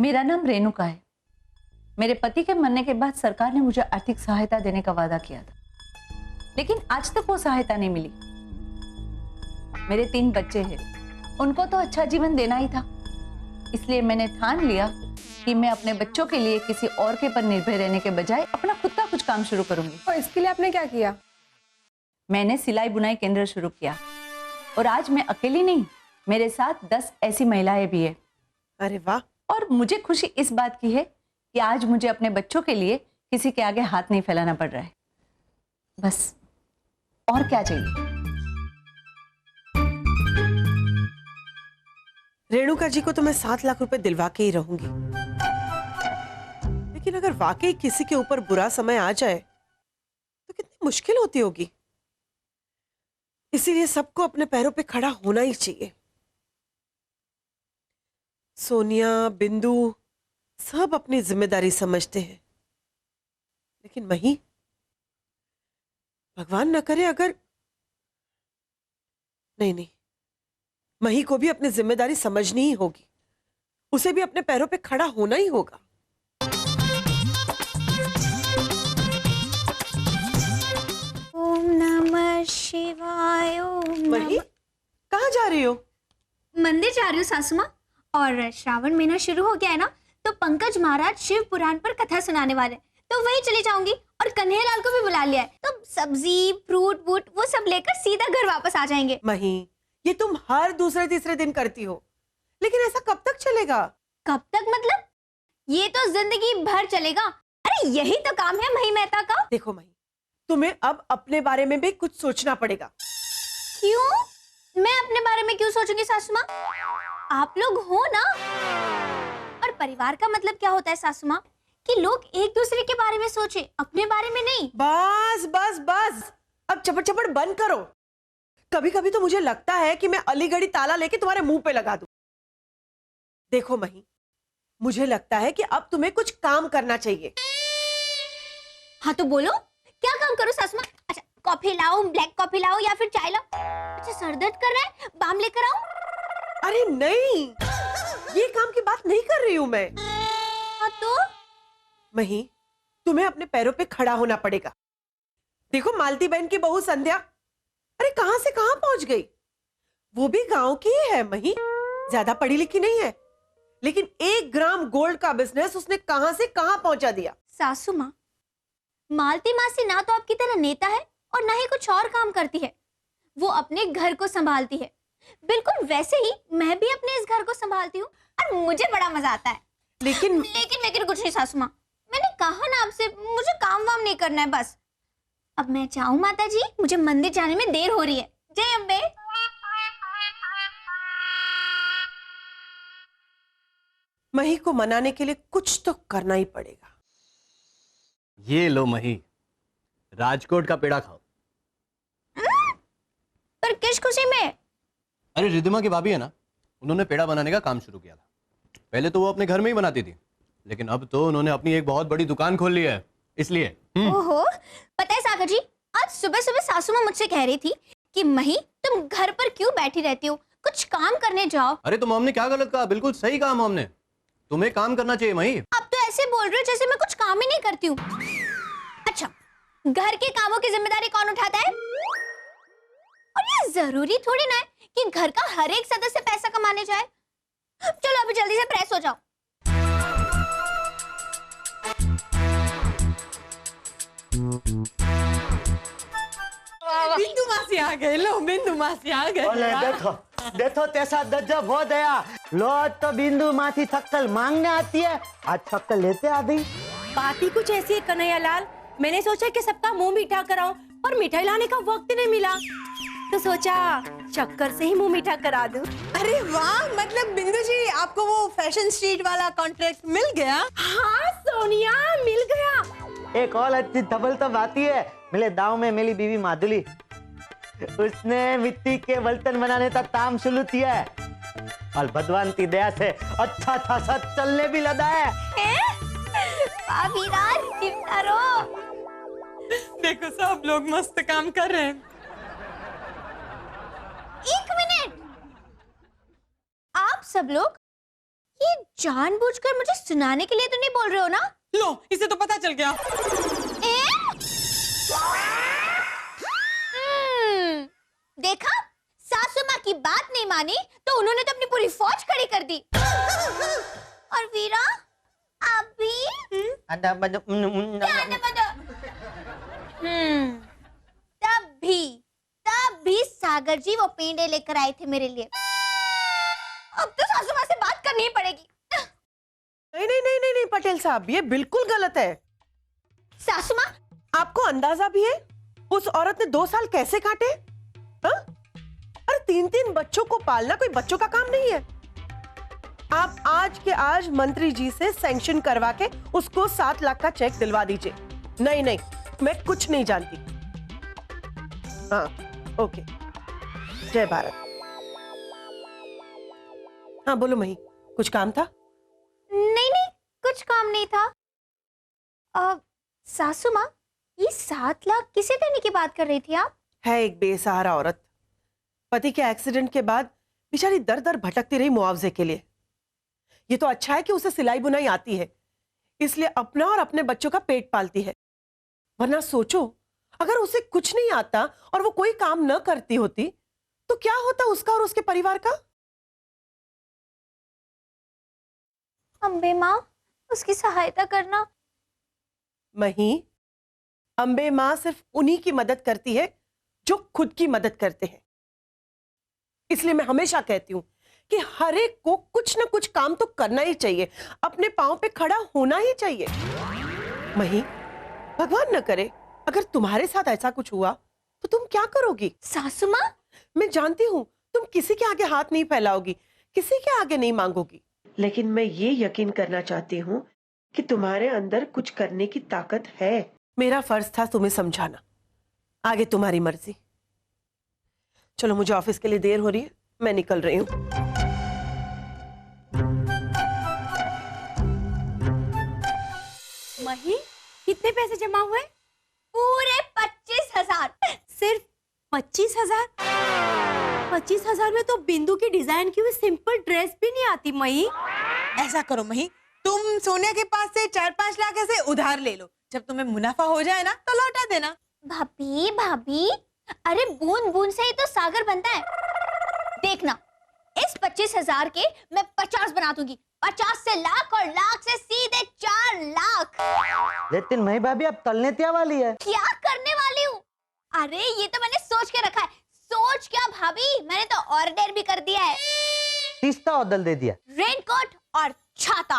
मेरा नाम रेणुका है। मेरे पति के मरने के बाद सरकार ने मुझे आर्थिक सहायता देने का वादा किया था, लेकिन आज तक वो सहायता नहीं मिली। मेरे 3 बच्चे हैं, उनको तो अच्छा जीवन देना ही था, इसलिए मैंने ठान लिया कि मैं अपने बच्चों के लिए किसी और के पर निर्भर रहने के बजाय अपना खुद का कुछ काम शुरू करूंगी। और इसके लिए आपने क्या किया? मैंने सिलाई बुनाई केंद्र शुरू किया और आज मैं अकेली नहीं, मेरे साथ 10 ऐसी महिलाएं भी है। अरे वाह! और मुझे खुशी इस बात की है कि आज मुझे अपने बच्चों के लिए किसी के आगे हाथ नहीं फैलाना पड़ रहा है। बस और क्या चाहिए? रेणुका जी को तो मैं 7 लाख रुपए दिलवा के ही रहूंगी, लेकिन अगर वाकई किसी के ऊपर बुरा समय आ जाए तो कितनी मुश्किल होती होगी। इसीलिए सबको अपने पैरों पे खड़ा होना ही चाहिए। सोनिया, बिंदु सब अपनी जिम्मेदारी समझते हैं, लेकिन मही, भगवान न करे अगर नहीं, मही को भी अपनी जिम्मेदारी समझनी ही होगी। उसे भी अपने पैरों पे खड़ा होना ही होगा। ओम नमः शिवाय। मही, कहाँ जा रही हो? मंदिर जा रही हूँ सासू माँ। और श्रावण महीना शुरू हो गया है ना, तो पंकज महाराज शिव पुराण पर कथा सुनाने वाले हैं, तो वही चली जाऊंगी। और कन्हैयालाल को भी बुला लिया है, तो सब्जी फ्रूट वूट वो सब लेकर सीधा घर वापस आ जाएंगे। मही, ये तुम हर दूसरे तीसरे दिन करती हो, लेकिन ऐसा कब तक चलेगा? कब तक मतलब? ये तो जिंदगी भर चलेगा। अरे यही तो काम है मही मेहता का। देखो मही, तुम्हें अब अपने बारे में भी कुछ सोचना पड़ेगा। क्यों? मैं अपने बारे में क्यों सोचूंगी सासू माँ? आप लोग हो ना। और परिवार का मतलब क्या होता है सासू माँ? कि लोग एक दूसरे के बारे में सोचे, अपने बारे में नहीं। बस बस बस, अब चपड़ चपड़ बंद करो। कभी कभी तो मुझे लगता है कि मैं अलीगढ़ी ताला लेके तुम्हारे मुंह पे लगा दूं। देखो मही, मुझे लगता है कि अब तुम्हें कुछ काम करना चाहिए। हाँ तो बोलो, क्या काम करूं सासू माँ? अच्छा, कॉफी लाओ, ब्लैक कॉफी लाओ या फिर चाय लाओ? अच्छा, सर दर्द कर रहा है, बाम लेकर आऊं? अरे नहीं, ये काम की बात नहीं कर रही हूं मैं। हाँ तो? मही, तुम्हें अपने पैरों पे खड़ा होना पड़ेगा। देखो मालती बहन की बहू संध्या, अरे कहां से कहां पहुंच गई। वो भी गांव की ही है मही, ज्यादा पढ़ी लिखी नहीं है, लेकिन 1 ग्राम गोल्ड का बिजनेस उसने कहां से कहां पहुंचा दिया। सासू माँ, मालती मासी ना तो आपकी तरह नेता है और ना ही कुछ और काम करती है। वो अपने घर को संभालती है, बिल्कुल वैसे ही मैं भी अपने इस घर को संभालती हूँ और मुझे बड़ा मजा आता है। लेकिन कुछ नहीं सासू माँ, मैंने कहा ना आपसे, मुझे काम वाम नहीं करना है बस। अब मैं चाहूँ माता जी, मुझे मंदिर जाने में देर हो रही है। जय अम्बे। मही को मनाने के लिए कुछ तो करना ही पड़ेगा। ये लो मही, राजकोट का पेड़ा खाओ। पर किस खुशी में? अरे रिद्धिमा की भाभी है ना, उन्होंने पेड़ा बनाने का काम शुरू किया था। पहले तो वो अपने घर में ही बनाती थी, लेकिन अब तो उन्होंने अपनी एक बहुत बड़ी दुकान खोल ली है, इसलिए। ओहो, पता है सागर जी, आज सुबह सुबह सासू माँ मुझसे कह रही थी कि मही तुम घर पर क्यों बैठी रहती हो, कुछ काम करने जाओ। अरे तो मॉम ने क्या गलत कहा? बिल्कुल सही कहा मॉम ने, तुम्हें काम करना चाहिए मही। अब तो ऐसे बोल रहे हो जैसे मैं कुछ काम ही नहीं करती हूँ। अच्छा, घर के कामों की जिम्मेदारी कौन उठाता है? और ये जरूरी थोड़ी ना है कि घर का हर एक सदस्य पैसा कमाने जाए। चलो अभी जल्दी से प्रेस हो जाओ। बिंदु मासी आ गए। लो बिंदु मासी आ गए। ओले देखो देखो कैसा गजब हो गया। लो तो बिंदु मासी शक्ल मांगने आती है, आज शक्ल लेते आ गई। बात ही कुछ ऐसी है कन्हैयालाल, मैंने सोचा कि सबका मुंह मीठा कराऊं, पर मिठाई लाने का वक्त ही नहीं मिला, तो सोचा शक्कर से ही मुंह मीठा करा दूं। अरे वाह, मतलब बिंदु जी आपको वो फैशन स्ट्रीट वाला कॉन्ट्रैक्ट मिल गया? हाँ सोनिया, मिल गया। एक और अच्छी खबर तो बाती है, मेरे गाँव में मेरी बीवी माधुली, उसने मिट्टी के बर्तन बनाने का काम शुरू किया है और भगवान की दया से अच्छा खासा चलने भी लगा है। देखो सब लोग मस्त काम कर रहे हैं। एक मिनट, आप सब लोग ये जानबूझकर मुझे सुनाने के लिए तो नहीं बोल रहे हो ना? लो, इसे तो पता चल गया। देखा, सासू माँ की बात नहीं मानी तो उन्होंने तो अपनी पूरी फौज खड़ी कर दी। और वीरा अभी तभी सागर जी वो पेंडे लेकर आए थे मेरे लिए। अब तो सासू माँ से बात करनी ही पड़ेगी। नहीं नहीं नहीं नहीं नहीं पटेल साहब, ये बिल्कुल गलत है। सासू माँ, आपको अंदाजा भी है उस औरत ने 2 साल कैसे काटे? हाँ? अरे 3-3 बच्चों को पालना कोई बच्चों का काम नहीं है। आप आज के आज मंत्री जी से सैंक्शन करवा के उसको 7 लाख का चेक दिलवा दीजिए। नहीं नहीं, मैं कुछ नहीं जानती। हाँ, ओके, जय भारत। हाँ बोलो मही, कुछ काम था? नहीं नहीं, कुछ काम नहीं था। सासू माँ, ये 7 लाख किसे देने की बात कर रही थी आप? है एक बेसहारा औरत, पति के एक्सीडेंट के बाद बेचारी दर दर भटकती रही मुआवजे के लिए। ये तो अच्छा है कि उसे सिलाई बुनाई आती है, इसलिए अपना और अपने बच्चों का पेट पालती है। वरना सोचो, अगर उसे कुछ नहीं आता और वो कोई काम न करती होती तो क्या होता उसका और उसके परिवार का? अम्बे माँ, उसकी सहायता करना। मही, अम्बे माँ सिर्फ उन्हीं की मदद करती है जो खुद की मदद करते हैं। इसलिए मैं हमेशा कहती हूं कि हर एक को कुछ ना कुछ काम तो करना ही चाहिए, अपने पांव पे खड़ा होना ही चाहिए। मही, भगवान न करे अगर तुम्हारे साथ ऐसा कुछ हुआ तो तुम क्या करोगी? सासू माँ, मैं जानती हूं तुम किसी के आगे हाथ नहीं फैलाओगी, किसी के आगे नहीं मांगोगी, लेकिन मैं ये यकीन करना चाहती हूँ कि तुम्हारे अंदर कुछ करने की ताकत है। मेरा फर्ज था तुम्हें समझाना, आगे तुम्हारी मर्जी। चलो, मुझे ऑफिस के लिए देर हो रही है, मैं निकल रही हूँ। मही, कितने पैसे जमा हुए? पूरे 25,000। सिर्फ 25,000? 25,000 में तो बिंदु की डिजाइन की हुई सिंपल ड्रेस भी नहीं आती मही। ऐसा करो मही, तुम सोनिया के पास से 4-5 लाख ऐसे उधार ले लो, जब तुम्हें मुनाफा हो जाए ना तो लौटा देना। भाभी भाभी, अरे बूंद बूंद से ही तो सागर बनता है। देखना, इस 25,000 के मैं 50 बना दूंगी, 50 से लाख और लाख से सीधे 4 लाख। लेकिन मही भाभी अब तलने क्या वाली है? क्या करने वाली हूँ? अरे ये तो मैंने सोच के रखा है। सोच क्या भाभी, मैंने तो ऑर्डर भी कर दिया है। तीसरा ऑर्डर दे दिया। रेनकोट और छाता।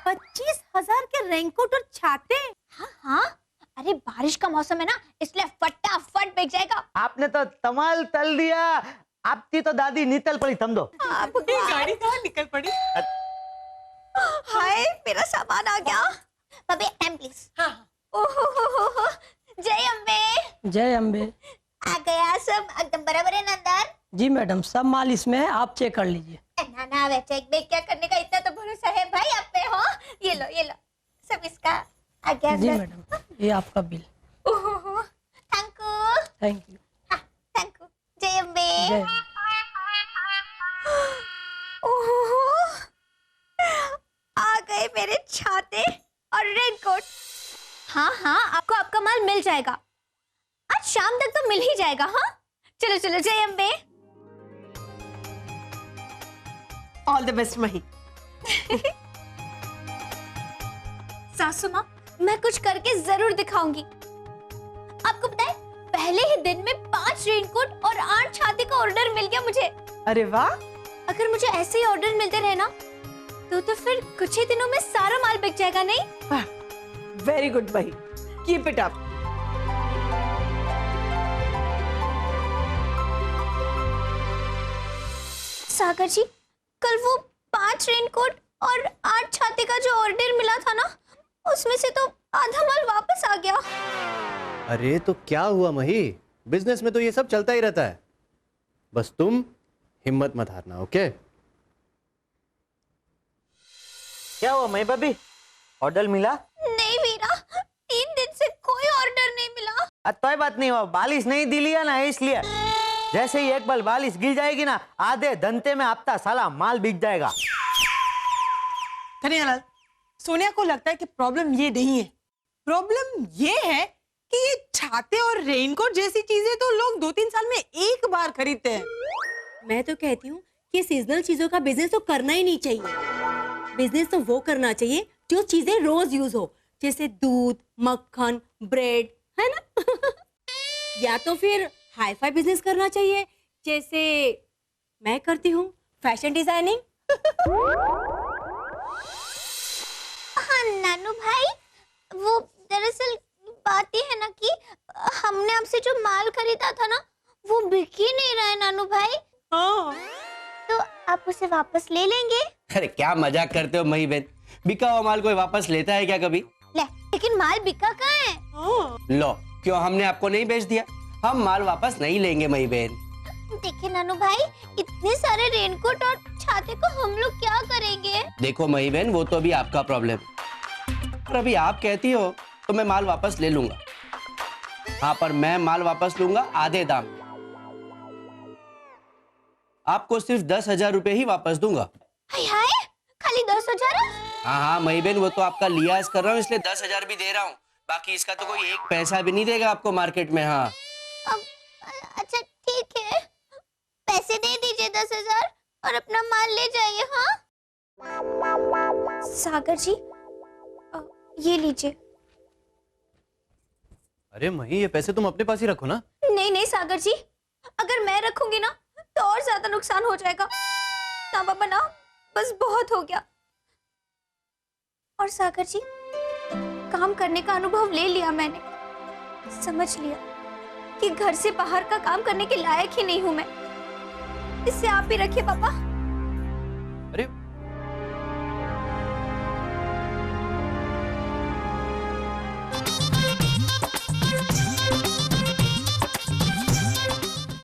25,000 के रेनकोट और छाते? हाँ हाँ, अरे बारिश का मौसम है ना, इसलिए फटाफट बिक जाएगा। आपने तो कमाल तल दिया। आपकी तो दादी निकल पड़ी, समझो। गाड़ी कहाँ निकल पड़ी? हाय, मेरा सामान आ गया। भाभी एम प्लीज। हाँ। ओहो, जय अम्बे। जय अम्बे। आ गया सब एकदम बराबर है ना अंदर? जी मैडम, सब माल इसमें है, आप चेक कर लीजिए। ना ना, वे चेक बेक क्या करने का, इतना तो भरोसा है भाई आप पे। हो, ये लो सब इसका आ गया जी अंदर। मैडम, ये आपका बिल। ओहो, thank you. Thank you. Thank you. जय अम्बे। जय। ओहो, आ गए मेरे छाते और रेनकोट। हाँ हाँ, आपको आपका माल मिल जाएगा, आज शाम तक तो मिल ही जाएगा। हाँ चलो चलो, जय अम्बे। ऑल द बेस्ट मही। सासू माँ, मैं कुछ करके जरूर दिखाऊंगी। आपको पता है, पहले ही दिन में 5 रेनकोट और 8 छाते का ऑर्डर मिल गया मुझे। अरे वाह, अगर मुझे ऐसे ही ऑर्डर मिलते रहे ना तो फिर कुछ ही दिनों में सारा माल बिक जाएगा। नहीं? वेरी गुड मही, कीप इट अप। सागर जी, कल वो 5 रेनकोट और 8 छाते का जो ऑर्डर मिला था ना, उसमें से तो आधा माल वापस आ गया। अरे तो क्या हुआ मही, बिजनेस में तो ये सब चलता ही रहता है, बस तुम हिम्मत मत हारना। ओके? क्या हुआ मही भाभी, ऑर्डर मिला? नहीं वीरा, 3 दिन से कोई ऑर्डर नहीं मिला। कोई बात नहीं हुआ, बालिश नहीं दिली है ना, इसलिए। जैसे ही एक बार बालिश गिर जाएगी ना, आधे घंटे में आपका साला माल बिक जाएगा। कन्हैयालाल, सोनिया को लगता है कि प्रॉब्लम ये नहीं है, प्रॉब्लम ये है कि ये छाते और रेनकोट जैसी चीजें तो लोग 2-3 साल में एक बार खरीदते हैं। मैं तो कहती हूँ कि सीजनल चीजों का बिजनेस तो करना ही नहीं चाहिए। बिजनेस तो वो करना चाहिए जो चीजें रोज यूज हो, जैसे दूध, मक्खन, ब्रेड, है ना? या तो फिर हाई फाई बिजनेस करना चाहिए, जैसे मैं करती हूँ, फैशन डिजाइनिंग। हाँ नानू भाई, वो दरअसल बात ये है ना कि हमने आपसे जो माल खरीदा था ना, वो बिक ही नहीं रहा है नानू भाई। हाँ। तो आप उसे वापस ले लेंगे? अरे क्या मजाक करते हो मही बहन, बिका हुआ माल कोई वापस लेता है क्या कभी? ले, लेकिन माल बिका कहाँ है? हाँ। लो, क्यों हमने आपको नहीं बेच दिया? हम माल वापस नहीं लेंगे मही बहन। देखिए नानू भाई, इतने सारे रेनकोट और छाते को हम लोग क्या करेंगे? देखो मही बहन, वो तो अभी आपका प्रॉब्लम, और अभी आप कहती हो तो मैं माल वापस ले लूंगा। हाँ, पर मैं माल वापस लूंगा आधे दाम में। आपको सिर्फ 10,000 रुपए ही वापस दूंगा। हाय हाय, खाली 10,000? हाँ हाँ मही बहन, वो तो आपका लिहाज कर रहा हूँ इसलिए 10,000 भी दे रहा हूँ, बाकी इसका तो कोई एक पैसा भी नहीं देगा आपको मार्केट में। हाँ अच्छा ठीक है, पैसे दे दीजिए 10,000 और अपना माल ले जाइए। हाँ सागर जी, ये लीजिए। अरे मही, ये पैसे तुम अपने पास ही रखो ना। नहीं नहीं सागर जी, अगर मैं रखूंगी ना तो और ज्यादा नुकसान हो जाएगा। ना बाबा ना, बस बहुत हो गया। और सागर जी, काम करने का अनुभव ले लिया मैंने, समझ लिया कि घर से बाहर का काम करने के लायक ही नहीं हूं मैं। इससे आप भी रखिए पापा।